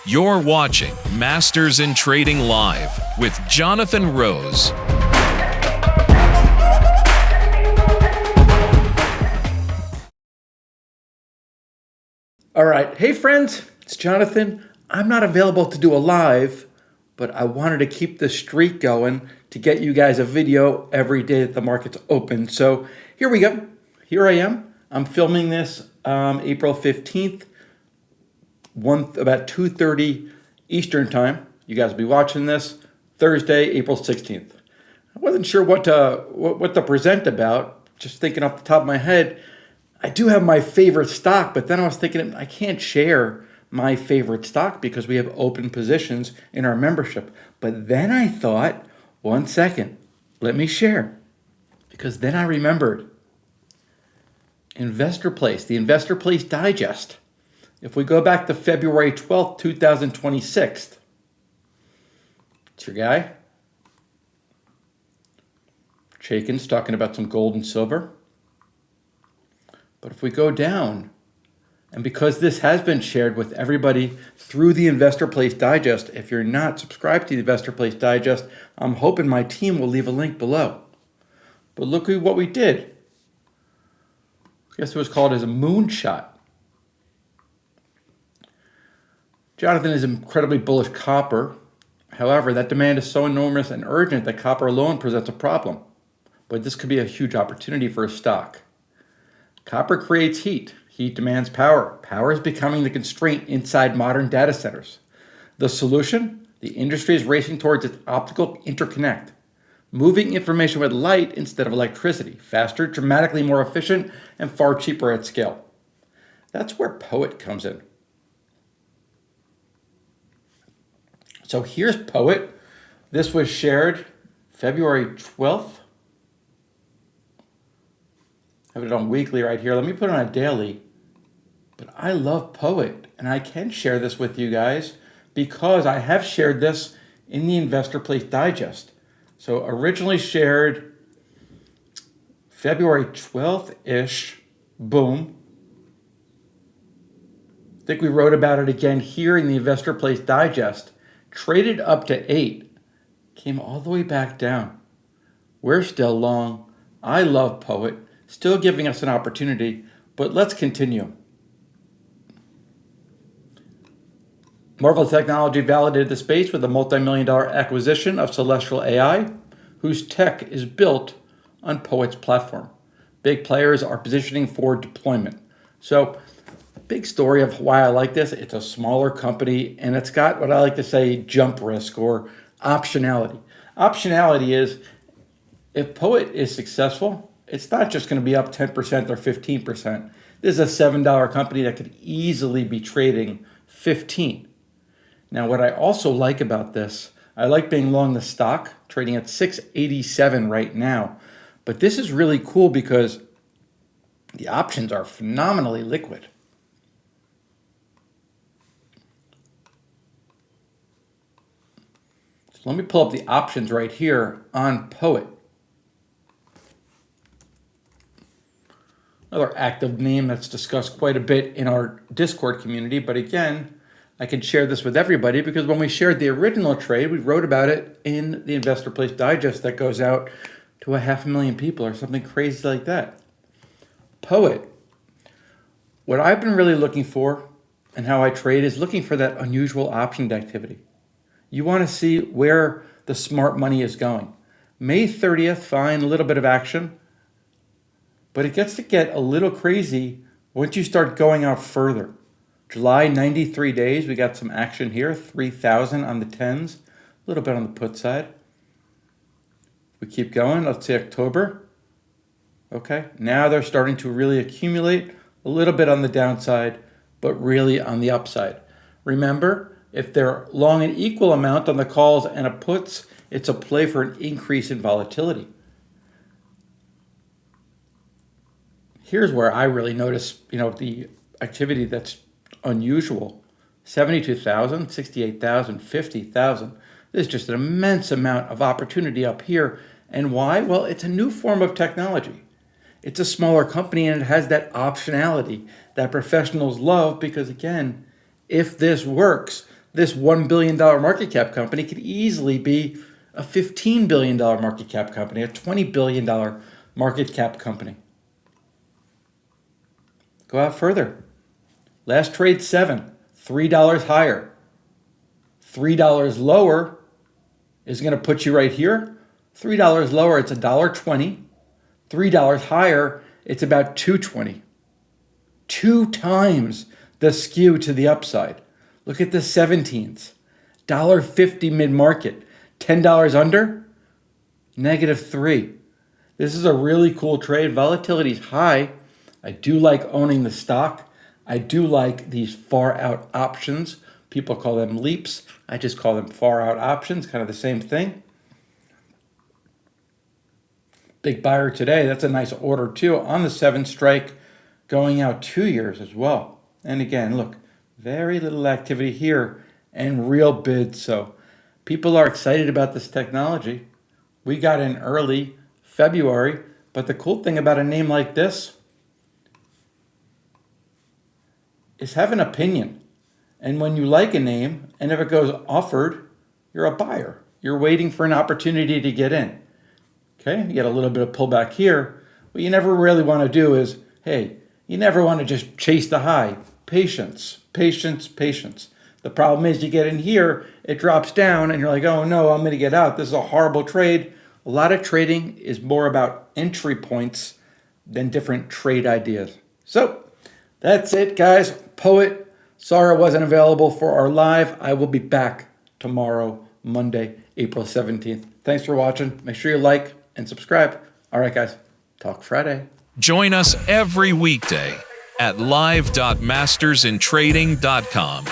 You're watching Masters in Trading Live with Jonathan Rose. All right. Hey, friends, it's Jonathan. I'm not available to do a live, but I wanted to keep the streak going to get you guys a video every day that the market's open. So here we go. Here I am. I'm filming this April 15th, about 2:30 Eastern time. You guys will be watching this Thursday, April 16th. I wasn't sure what to present about. Just thinking off the top of my head, I do have my favorite stock, but then I was thinking I can't share my favorite stock because we have open positions in our membership. But then I thought, 1 second, let me share. Because then I remembered Investor Place, the Investor Place Digest. If we go back to February 12th, 2026, it's your guy, Chaikin's talking about some gold and silver. But if we go down, and because this has been shared with everybody through the Investor Place Digest, if you're not subscribed to the Investor Place Digest, I'm hoping my team will leave a link below. But look at what we did. I guess it was called as a moonshot. Jonathan is incredibly bullish copper. However, that demand is so enormous and urgent that copper alone presents a problem. But this could be a huge opportunity for a stock. Copper creates heat. Heat demands power. Power is becoming the constraint inside modern data centers. The solution? The industry is racing towards its optical interconnect, moving information with light instead of electricity, faster, dramatically more efficient, and far cheaper at scale. That's where POET comes in. So here's POET. This was shared February 12th. I have it on weekly right here. Let me put it on a daily. But I love POET, and I can share this with you guys because I have shared this in the Investor Place Digest. So originally shared February 12th-ish, boom. I think we wrote about it again here in the Investor Place Digest. Traded up to 8, came all the way back down. We're still long. I love POET, still giving us an opportunity, but let's continue. Marvell Technology validated the space with a multi-million-dollar acquisition of Celestial AI, whose tech is built on POET's platform. Big players are positioning for deployment. So, big story of why I like this. It's a smaller company, and it's got what I like to say jump risk or optionality. Optionality is if POET is successful, it's not just going to be up 10% or 15%. This is a $7 company that could easily be trading 15. Now, what I also like about this, I like being long the stock, trading at 687 right now. But this is really cool because the options are phenomenally liquid. So let me pull up the options right here on POET. Another active name that's discussed quite a bit in our Discord community, but again, I can share this with everybody because when we shared the original trade, we wrote about it in the Investor Place Digest that goes out to 500,000 people or something crazy like that. POET. What I've been really looking for and how I trade is looking for that unusual option activity. You want to see where the smart money is going. May 30th, fine, a little bit of action, but it gets to get a little crazy once you start going out further. July, 93 days, we got some action here, 3,000 on the 10s, a little bit on the put side. We keep going, let's say October. Okay, now they're starting to really accumulate a little bit on the downside, but really on the upside. Remember, if they're long an equal amount on the calls and a puts, it's a play for an increase in volatility. Here's where I really notice, the activity that's unusual. 72,000, 68,000, 50,000. There's just an immense amount of opportunity up here. And why? Well, it's a new form of technology. It's a smaller company and it has that optionality that professionals love because, again, if this works, this $1 billion market cap company could easily be a $15 billion market cap company, a $20 billion market cap company. Go out further. Last trade 7, $3 higher. $3 lower is going to put you right here. $3 lower, it's $1.20. $3 higher, it's about $2.20. 2 times the skew to the upside. Look at the 17s. $1.50 mid-market. $10 under, -3. This is a really cool trade. Volatility is high. I do like owning the stock. I do like these far out options. People call them leaps. I just call them far out options, kind of the same thing. Big buyer today. That's a nice order too on the 7 strike, going out 2 years as well. And again, look, very little activity here and real bids. So people are excited about this technology. We got in early February, but the cool thing about a name like this is have an opinion. And when you like a name, and if it goes offered, you're a buyer. You're waiting for an opportunity to get in. Okay, you get a little bit of pullback here. What you never really want to do is, hey, you never want to just chase the high. Patience, patience, patience. The problem is you get in here, it drops down, and you're like, oh no, I'm going to get out. This is a horrible trade. A lot of trading is more about entry points than different trade ideas. So that's it, guys. Poet, Sarah wasn't available for our live. I will be back tomorrow, Monday, April 17th. Thanks for watching. Make sure you like and subscribe. All right, guys. Talk Friday. Join us every weekday at live.mastersintrading.com